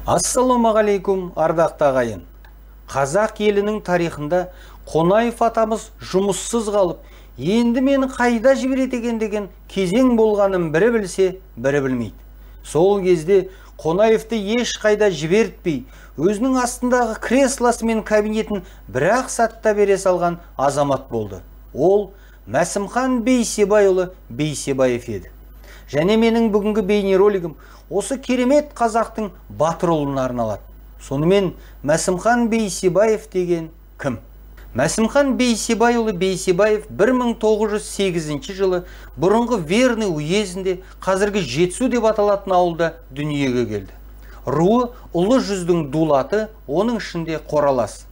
Ассалаумағалейкум, ардақты ағайын. Қазақ елінің тарихында Қонаев атамыз жұмыссыз қалып, енді мені қайда жібереді екен деген кезең болғанын бірі білсе, бірі білмейді. Сол кезде Қонаевты еш қайда жібертпей, өзінің астындағы креслосы мен кабинетін бір-ақ сатта бере салған азамат болды. Ол Мәсімхан Бейсебайұлы Бейсебаев еді. Және менің бүгінгі бейнеролигім осы керемет қазақтың батыр ұлына арналады. Сонымен Мәсімхан Бейсебаев деген кім? Мәсімхан Бейсебайұлы Бейсебаев 1908 жылы бұрынғы Верный уезінде, қазіргі Жетісу деп аталатын ауылда дүниеге келді. Руы ұлы жүздің дулаты, оның ішінде қоралас.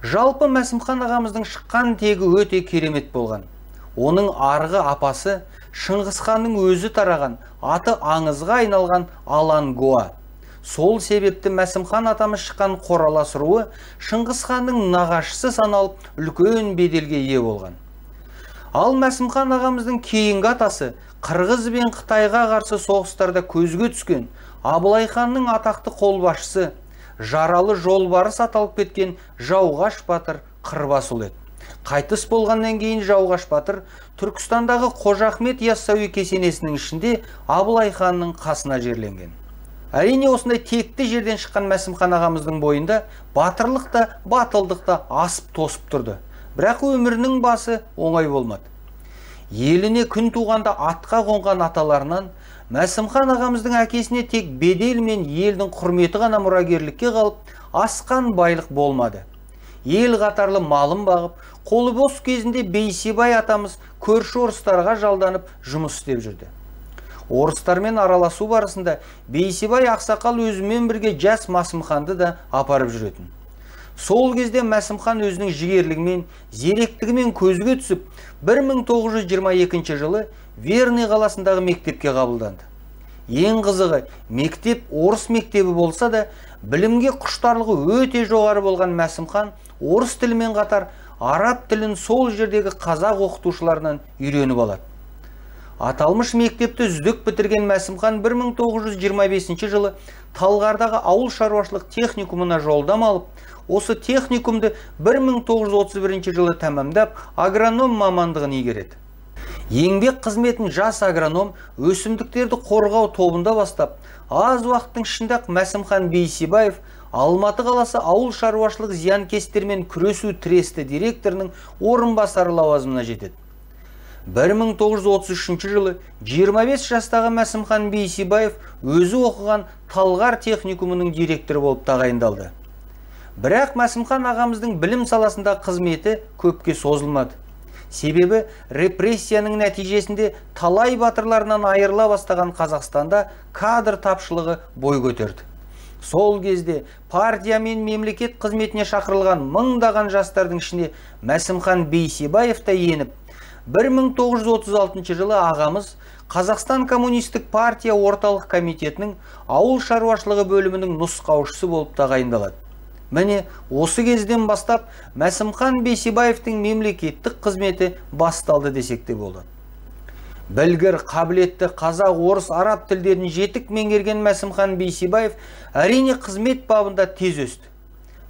Жалпы Мәсімхан ағамыздың шыққан тегі өте керемет болған. Оның арғы апасы Шыңғысханның өзі тараған, аты аңызға айналған Алангоа. Сол себепті Мәсімхан атамыз шыққан қоралас руы Шыңғысханның нағашысы саналып, үлкен беделге ие болған. Ал Мәсімхан ағамыздың кейінгі атасы Қырғыз бен Қытайға қарсы соғыстарда көзге түскен Абылай ханның атақты қолбасшысы, жаралы жолбарыс аталып кеткен Жауғаш батыр Қырбасұлы еді. Қайтыс болғаннан кейін Жауғаш батыр Түркістандағы Қожа Ахмет Яссауи кесенесінің ішінде Абылай ханның қасына жерленген. Әрине осындай текті жерден шыққан Мәсімхан ағамыздың бойында батырлық та, батылдық та асып тосып тұрды. Бірақ өмірінің басы оңай болмады. Еліне күн туғанда атқа қонған аталарынан Мәсімхан ағамыздың әкесіне тек бедел мен елдің құрметі ғана мұрагерлікке қалып, асқан байлық болмады. Ел қатарлы малын бағып, қолы бос кезінде Бейсебай атамыз көрші орыстарға жалданып жұмыс істеп жүрді. Орыстармен араласу барысында Бейсебай ақсақал өзімен бірге жас Мәсімханды да апарып жүретін. Сол кезде Мәсімхан өзінің жігерлігімен, зеректігімен көзге түсіп, 1922 жылы Верный қаласындағы мектепке қабылданды. Ең қызығы, мектеп орыс мектебі болса да, білімге құштарлығы өте жоғары болған Мәсімхан орыс тілімен қатар араб тілін сол жердегі қазақ оқытушыларынан үйреніп алады. Аталмыш мектепті үздік бітірген Мәсімхан 1925 жылы Талғардағы ауыл шаруашылық техникумына жолдама алып, осы техникумды 1931 жылы тәмамдап, агроном мамандығын игереді. Еңбек қызметін жас агроном өсімдіктерді қорғау тобында бастап, аз уақыттың ішінде Мәсімхан Бейсебаев Алматы қаласы ауыл шаруашылық зиянкестермен күресу тресті директорының орынбасары лауазымына жетеді. 1933 жылы 25 жастағы Мәсімхан Бейсебаев өзі оқыған Талғар техникумының директоры болып тағайындалды. Бірақ Мәсімхан ағамыздың білім саласында қызметі көпке созылмады. Себебі репрессияның нәтижесінде талай батырларынан айырыла бастаған Қазақстанда кадр тапшылығы бой көтерді. Сол кезде партия мен мемлекет қызметіне шақырылған мыңдаған жастардың ішіне Мәсімхан Бейсебаев та еніп, 1936 жылы ағамыз Қазақстан коммунистік партия орталық комитетінің ауыл шаруашылығы бөлімінің нұсқаушысы болып тағайындалады. Міне, осы кезден бастап Мәсімхан Бейсебаевтың мемлекеттік қызметі басталды десек те болады. Білгір, қабілетті қазақ, орыс, араб тілдерін жетік меңгерген Мәсімхан Бейсебаев әрине қызмет бабында тез өсті.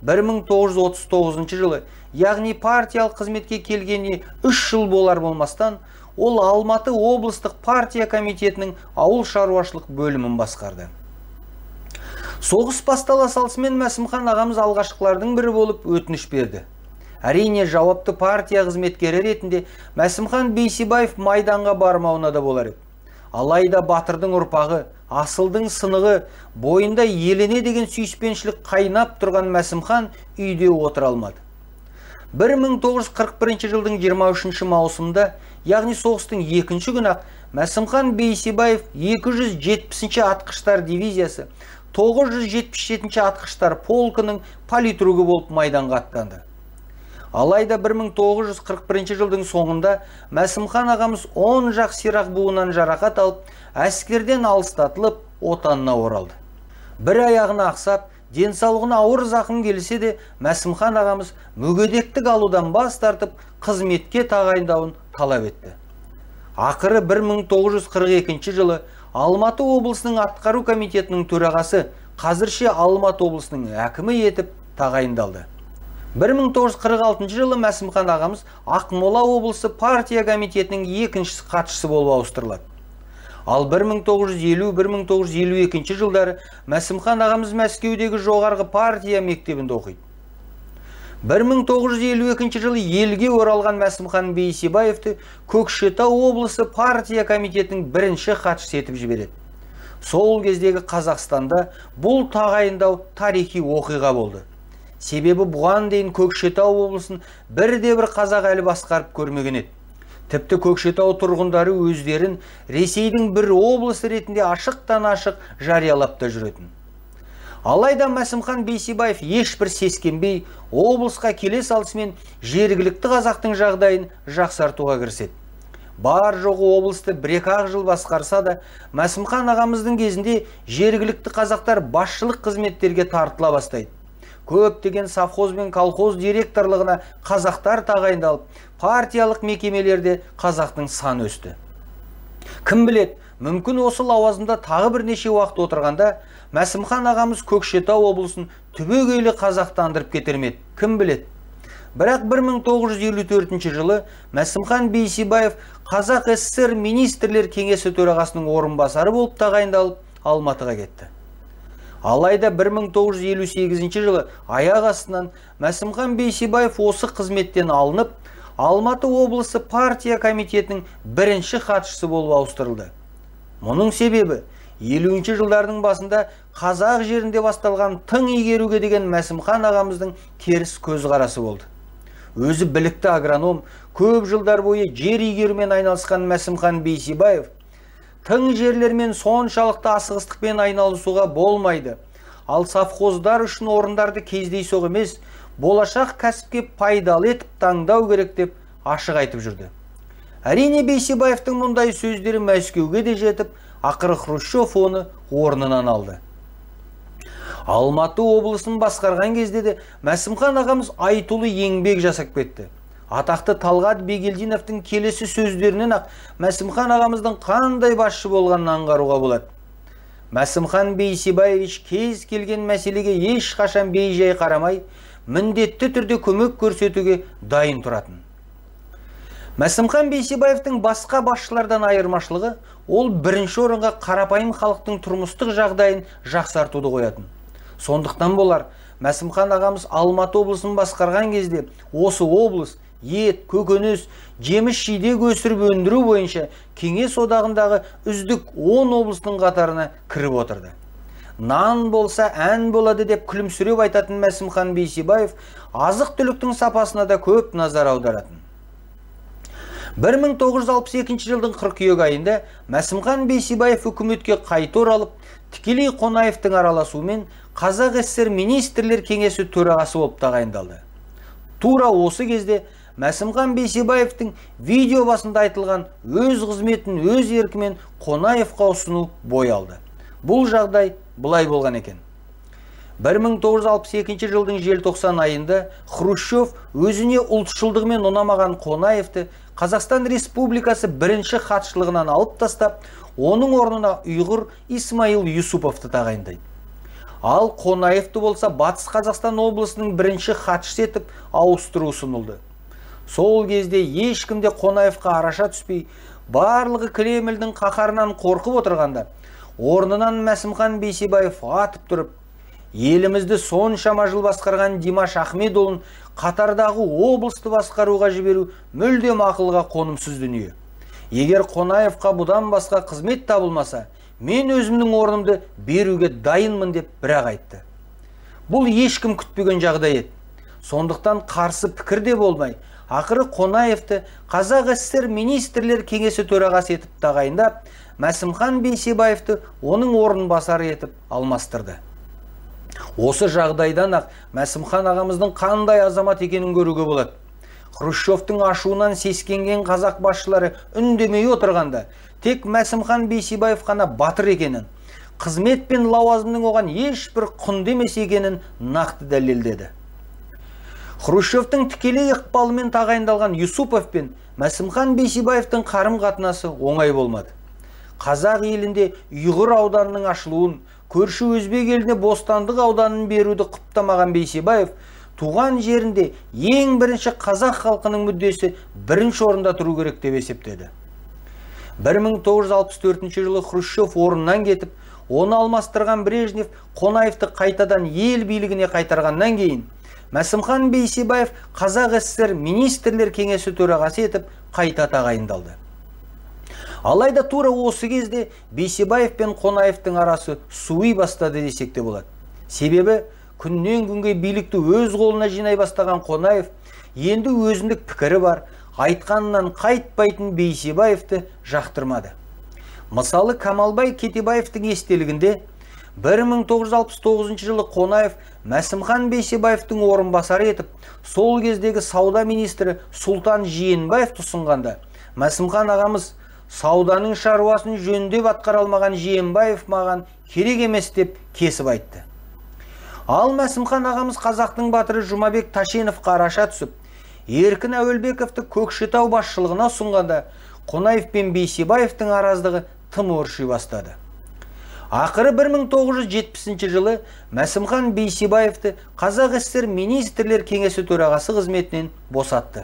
1939 жылы, яғни партиялық қызметке келгеніне 3 жыл болар болмастан, ол Алматы облыстық партия комитетінің ауыл шаруашылық бөлімін басқарды. Соғыс бастала салысымен Мәсімхан ағамыз алғашқылардың бірі болып өтініш берді. Әрине жауапты партия қызметкері ретінде Мәсімхан Бейсебаев майданға бармауына да болар еді. Алайда батырдың ұрпағы, асылдың сынығы, бойында еліне деген сүйіспеншілік қайнап тұрған Мәсімхан үйде отыра алмады. 1941 жылдың 23 маусымда, яғни соғыстың екінші күні-ақ, Мәсімхан Бейсебаев 270 атқыштар дивизиясы, 977 атқыштар полкының политругі болып майданға аттанды. Алайда 1941 жылдың соңында Мәсімхан ағамыз 10 жақ сирақ буынан жарақат алып, әскерден алыстатылып, отанына оралды. Бір аяғына ақсап, денсаулығына ауыр зақым келсе де, Мәсімхан ағамыз мүгедектік алудан бас тартып, қызметке тағайындауын талап етті. Ақыры 1942 жылы Алматы облысының атқару комитетінің төрағасы қазірше Алматы облысының әкімі етіп тағайындалды. 1946 жылы Мәсімхан ағамыз Ақмола облысы партия комитетінің екінші хатшысы болып ауыстырылады. Ал 1950-1952 жылдары Мәсімхан ағамыз Мәскеудегі жоғарғы партия мектебінде оқиды. 1952 жылы елге оралған Мәсімхан Бейсебаевты Көкшетау облысы партия комитетінің бірінші хатшысы етіп жібереді. Сол кездегі Қазақстанда бұл тағайындау тарихи оқиға болды. Себебі бұған дейін Көкшетау облысын бірде-бір қазақ әлі басқарып көрмеген еді. Тіпті Көкшетау тұрғындары өздерін Ресейдің бір облысы ретінде ашықтан-ашық жариялап та жүретін. Алайда Мәсімхан Бейсебаев ешбір сескенбей, облысқа келе салысымен жергілікті қазақтың жағдайын жақсартуға кіріседі. Бар жоғы облысты 1-2 жыл басқарса да, Мәсімхан ағамыздың кезінде жергілікті қазақтар басшылық қызметтерге тартыла бастайды. Көптеген совхоз бен колхоз директорлығына қазақтар тағайындалып, партиялық мекемелерде қазақтың саны өсті. Кім білет, мүмкін осы лауазымда тағы бірнеше уақыт отырғанда Мәсімхан ағамыз Көкшетау облысын түбегейлі қазақтандырып кетер ме еді? Кім білет? Бірақ 1954 жылы Мәсімхан Бейсебаев Қазақ СССР министрлер кеңесі төрағасының орынбасары болып тағайындалып, Алматыға кетті. Алайда 1958 жылы аяқ астынан Мәсімхан Бейсебаев осы қызметтен алынып, Алматы облысы партия комитетінің бірінші хатшысы болып ауыстырылды. Мұның себебі 50 жылдардың басында қазақ жерінде басталған тың игеруге деген Мәсімхан ағамыздың теріс көзқарасы болды. Өзі білікті агроном, көп жылдар бойы жер игерумен айналысқан Мәсімхан Бейсебаев тың жерлермен соншалықты асығыстықпен айналысуға болмайды. Ал совхоздар үшін орындарды кездейсоқ емес, болашақ кәсіпке пайдалы етіп таңдау керек деп ашық айтып жүрді. Әрине Бейсебаевтың мұндай сөздері Мәскеуге де жетіп, ақыры Хрущев оны орнынан алды. Алматы облысын басқарған кезде де Мәсімхан ағамыз айтулы еңбек жасап кетті. Атақты Талғат Бегелдиновтың келесі сөздерінен ақ Мәсімхан ағамыздың қандай басшы болғанын аңғаруға болады. Мәсімхан Бейсебаевич кез келген мәселеге ешқашан бейжай қарамай, міндетті түрде көмек көрсетуге дайын тұратын. Мәсімхан Бейсебаевтың басқа басшылардан айырмашылығы, ол бірінші орынға қарапайым халықтың тұрмыстық жағдайын жақсартуды қоятын. Сондықтан болар, Мәсімхан ағамыз Алматы облысын басқарған кезде осы облыс ет, көкөніс, жеміс-жидек өсіріп өндіру бойынша Кеңес одағындағы үздік 10 облыстың қатарына кіріп отырды. Нан болса ән болады деп күлімсіреп айтатын Мәсімхан Бейсебаев азық-түліктің сапасына да көп назар аударатын. 1962 жылдың қыркүйек айында Мәсімхан Бейсебаев үкіметке қайта оралып, тікелей Қонаевтың араласуымен Қазақ СССР министрлер кеңесі төрағасы болып тағайындалды. Тура осы кезде Мәсімхан Бейсебаевтың видео басында айтылған өз қызметін өз еркімен Қонаевқа ұсыну бой алды. Бұл жағдай бұлай болған екен. 1962 жылдың желтоқсан айында Хрущев өзіне ұлтшылдығымен ұнамаған Қонаевты Қазақстан Республикасы бірінші хатшылығынан алып тастап, оның орнына ұйғыр Исмаил Юсуповты тағайындайды. Ал Қонаевты болса Батыс Қазақстан облысының бірінші хатшысы етіп ауыстыру ұсынылды. Сол кезде ешкімде Қонаевқа араша түспей, барлығы Кремльдің қаһарынан қорқып отырғанда, орнынан Мәсімхан Бейсебаев атып тұрып, елімізді соншама жыл басқарған Димаш Ахмедұлын қатардағы облысты басқаруға жіберу мүлдем ақылға қонымсыз дүние. Егер Қонаевқа бұдан басқа қызмет табылмаса, мен өзімнің орнымды беруге дайынмын деп бірақ айтты. Бұл ешкім күтпеген жағдай еді. Сондықтан қарсы пікір де болмай, ақыры Қонаевты Қазақ СССР министрлер кеңесі төрағасы етіп тағайындап, Мәсімхан Бейсебаевты оның орынбасары етіп алмастырды. Осы жағдайдан ақ Мәсімхан ағамыздың қандай азамат екенін көруге болады. Хрущевтың ашуынан сескенген қазақ басшылары үндемей отырғанда, тек Мәсімхан Бейсебаев қана батыр екенін, қызмет пен лауазымның оған ешбір құнды емес екенін нақты дәлелдеді. Хрущевтің тікелей ықпалымен тағайындалған Юсупов пен Мәсімхан Бейсебаевтың қарым-қатынасы оңай болмады. қазақ елінде Ұйғыр ауданының ашылуын, көрші өзбек еліне Бостандық ауданын беруді құптамаған Бейсебаев, туған жерінде ең бірінші қазақ халқының мүддесі бірінші орында тұру керек деп есептеді. 1964 жылы Хрущев орнынан кетіп, оны алмастырған Брежнев Қонаевты қайтадан ел билігіне қайтарғаннан кейін, Мәсімхан Бейсебаев Қазақ СССР министрлер кеңесі төрағасы етіп қайта тағайындалды. Алайда тура осы кезде Бейсебаев пен Қонаевтың арасы суый бастады десек те болады. Себебі күннен күнге билікті өз қолына жинай бастаған Қонаев енді өзіндік пікірі бар, айтқанынан қайтпайтын Бейсебаевты жақтырмады. Мысалы, Камалбай Кетебаевтың естелігінде 1969 жылы Қонаев Мәсімхан Бейсебаевтың орынбасары етіп, сол кездегі сауда министрі Сұлтан Жиенбаевты ұсынғанда, Мәсімхан ағамыз сауданың шаруасын жөндеп атқара алмаған Жиенбаев маған керек емес деп кесіп айтты. Ал Мәсімхан ағамыз қазақтың батыры Жұмабек Ташеновқа араша түсіп, Еркін Әуелбековті Көкшетау басшылығына ұсынғанда, Қонаев пен Бейсебаевтың араздығы тым өрши бастады. Ақыры 1970 жылы Мәсімхан Бейсебаевты Қазақ СССР министрлер кеңесі төрағасы қызметінен босатты.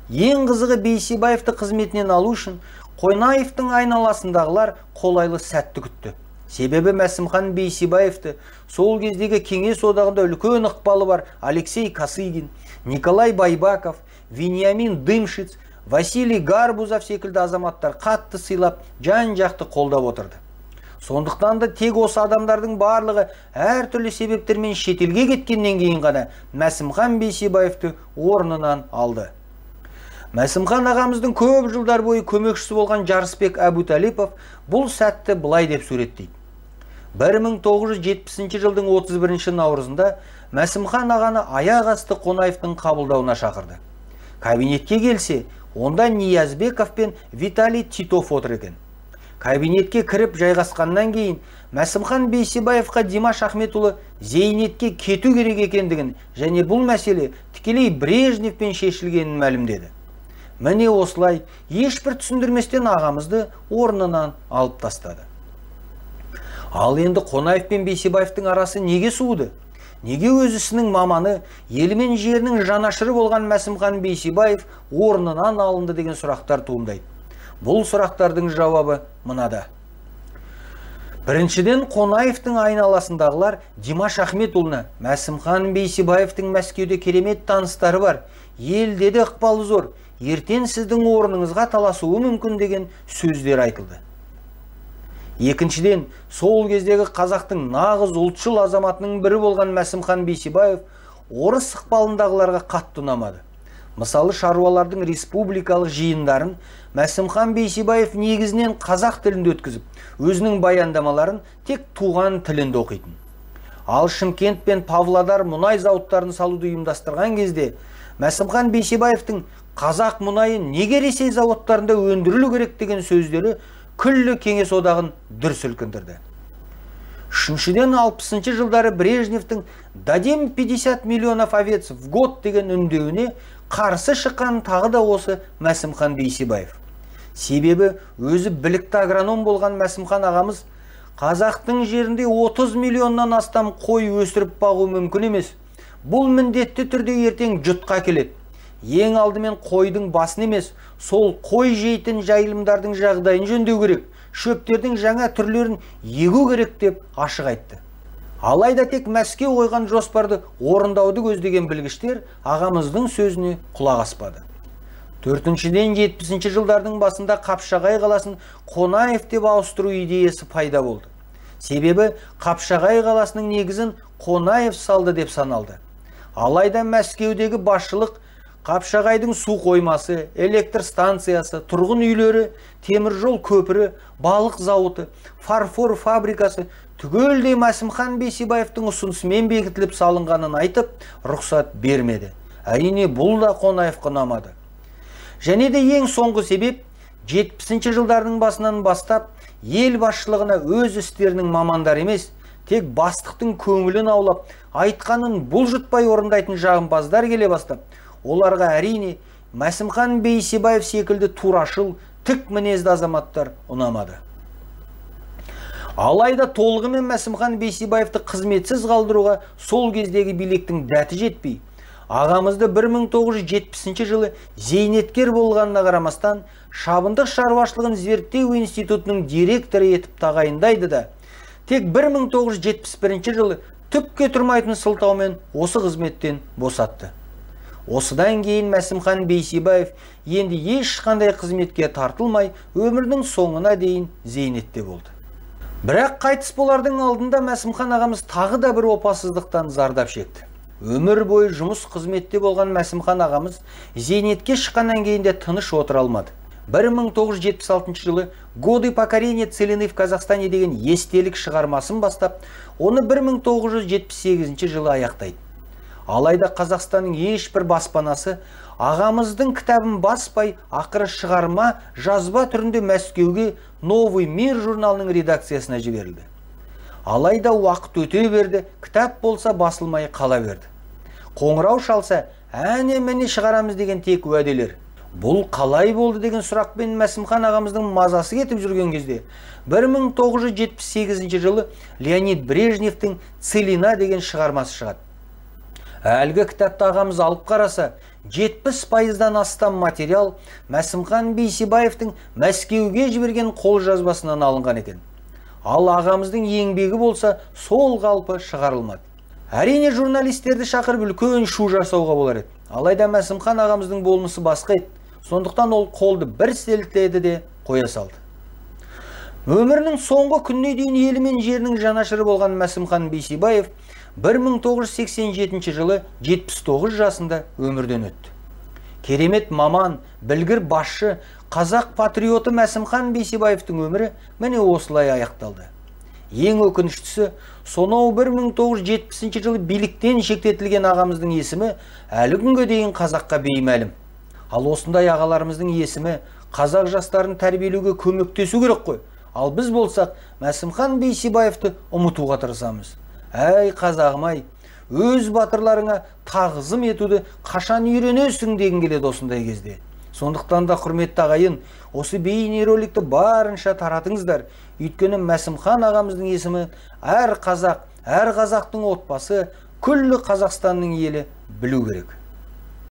Ең қызығы, Бейсебаевты қызметінен алу үшін Қонаевтың айналасындағылар қолайлы сәтті күтті. Себебі Мәсімхан Бейсебаевты сол кездегі кеңес одағында үлкен ықпалы бар Алексей Косыгин, Николай Байбаков, Вениамин Дымшиц, Василий Гарбузов секілді азаматтар қатты сыйлап, жан-жақты қолдап отырды. Сондықтан да тек осы адамдардың барлығы әртүрлі себептермен шетелге кеткеннен кейін ғана Мәсімхан Бейсебаевты орнынан алды. Мәсімхан ағамыздың көп жылдар бойы көмекшісі болған Жарысбек Әбутәлипов бұл сәтті былай деп суреттейді. 1970 жылдың 31 наурызында Мәсімхан ағаны аяқ асты Қонаевтың қабылдауына шақырды. Кабинетке келсе, онда Ниязбеков пен Виталий Титов отыр екен. Кабинетке кіріп жайғасқаннан кейін Мәсімхан Бейсебаевқа Димаш Ахметұлы Зейнетке кету керек екендігін және бұл мәселе тікелей Брежневпен шешілгенін мәлімдеді. Міне осылай ешбір түсіндірместен ағамызды орнынан алып тастады. Ал енді Қонаев пен Бейсебаевтың арасы неге суыды? Неге өз ісінің маманы, елі мен жерінің жанашыры болған Мәсімхан Бейсебаев орнынан алынды деген сұрақтар туындайды. Бұл сұрақтардың жауабы мынада. Біріншіден, Қонаевтың айналасындағылар Димаш Ахметұлына Мәсімхан Бейсебаевтың Мәскеуде керемет таныстары бар, елде де ықпалы зор, ертең сіздің орныңызға таласуы мүмкін деген сөздер айтылды. Екіншіден, сол кездегі қазақтың нағыз ұлтшыл азаматының бірі болған Мәсімхан Бейсебаев орыс ықпалындағыларға қатты ұнамады. Мысалы, шаруалардың республикалық жиындарын Мәсімхан Бейсебаев негізінен қазақ тілінде өткізіп, өзінің баяндамаларын тек туған тілінде оқитын. Ал Шымкент пен Павлодар мұнай зауыттарын салуды ұйымдастырған кезде Мәсімхан Бейсебаевтың қазақ мұнайы неге Ресей зауыттарында өндірілу керек деген сөздері күллі кеңес одағын дүр сілкіндірді. Үшіншіден, 60 жылдары Брежневтің «Дадим 50 миллионов овец в год» деген үндеуіне қарсы шыққан тағы да осы Мәсімхан Бейсебаев. Себебі өзі білікті агроном болған Мәсімхан ағамыз қазақтың жерінде 30 миллионнан астам қой өсіріп бағу мүмкін емес. Бұл міндетті түрде ертең жұтқа келеді. Ең алдымен қойдың басын емес, сол қой жейтін жайылымдардың жағдайын жөндеу керек, шөптердің жаңа түрлерін егу керек деп ашық айтты. Алайда тек Мәскеу қойған жоспарды орындауды көздеген білгіштер ағамыздың сөзіне құлақ аспады. Төртіншіден, 70 жылдардың басында Қапшағай қаласын Қонаев деп ауыстыру идеясы пайда болды. Себебі Қапшағай қаласының негізін Қонаев салды деп саналды. Алайда Мәскеудегі басшылық Қапшағайдың су қоймасы, электр станциясы, тұрғын үйлері, теміржол көпірі, балық зауыты, фарфор фабрикасы түгелдей Мәсімхан Бейсебаевтың ұсынысымен бекітіліп салынғанын айтып, рұқсат бермеді. Әрине бұл да Қонаевқа ұнамады. Және де ең соңғы себеп, 70 жылдардың басынан бастап ел басшылығына өз істерінің мамандары емес, тек бастықтың көңілін аулап, айтқанын бұлжытпай орындайтын жағымпаздар келе бастап, оларға әрине Мәсімхан Бейсебаев секілді турашыл, тік мінезді азаматтар ұнамады. Алайда толығымен Мәсімхан Бейсебаевты қызметсіз қалдыруға сол кездегі биліктің дәті жетпей, ағамызды 1970 жылы зейнеткер болғанына қарамастан шабындық шаруашылығын зерттеу институтының директоры етіп тағайындайды да, тек 1971 жылы түкке тұрмайтын сылтаумен осы қызметтен босатты. Осыдан кейін Мәсімхан Бейсебаев енді ешқандай қызметке тартылмай, өмірдің соңына дейін зейнетте болды. Бірақ қайтыс болардың алдында Мәсімхан ағамыз тағы да бір опасыздықтан зардап шекті. Өмір бойы жұмыс қызметте болған Мәсімхан ағамыз зейнетке шыққаннан кейін де тыныш отыра алмады. 1976 жылы «Годы покорения целины в Казахстане» деген естелік шығармасын бастап, оны 1978 жылы аяқтайды. Алайда Қазақстанның ешбір баспанасы ағамыздың кітабын баспай, ақыры шығарма жазба түрінде Мәскеуге «Новый мир» журналының редакциясына жіберілді. Алайда уақыт өте берді, кітап болса басылмай қала берді. Қоңырау шалса, әне-міне шығарамыз деген тек уәделер. Бұл қалай болды деген сұрақпен Мәсімхан ағамыздың мазасы кетіп жүрген кезде 1978 жылы Леонид Брежневтің «Целина» деген шығармасы шығады. Әлгі кітапты ағамыз алып қараса, 70%-дан астам материал Мәсімхан Бейсебаевтың Мәскеуге жіберген қолжазбасынан алынған екен. Ал ағамыздың еңбегі болса, сол қалпы шығарылмады. Әрине журналистерді шақырып үлкен шу жасауға болар еді. Алайда Мәсімхан ағамыздың болмысы басқа еді. Сондықтан ол қолды бір сілтеді де қоя салды. Өмірінің соңғы күніне дейін елі мен жерінің жанашыры болған Мәсімхан Бейсебаев 1987 жылы 79 жасында өмірден өтті. Керемет маман, білгір басшы, қазақ патриоты Мәсімхан Бейсебаевтың өмірі міне осылай аяқталды. Ең өкініштісі, сонау 1970 жылы биліктен шектетілген ағамыздың есімі әлі күнге дейін қазаққа беймәлім. Ал осындай ағаларымыздың есімі қазақ жастарын тәрбиелеуге көмектесу керек қой. Ал біз болсақ, Мәсімхан Бейсебаевты ұмытуға тырысамыз. Әй қазағым-ай, өз батырларыңа тағзым етуді қашан үйренесің деген келеді осындай кезде. Сондықтан да құрметті ағайын, осы бейнероликті барынша таратыңыздар. Өйткені Мәсімхан ағамыздың есімі әр қазақтың отбасы, күллі Қазақстанның елі білу керек.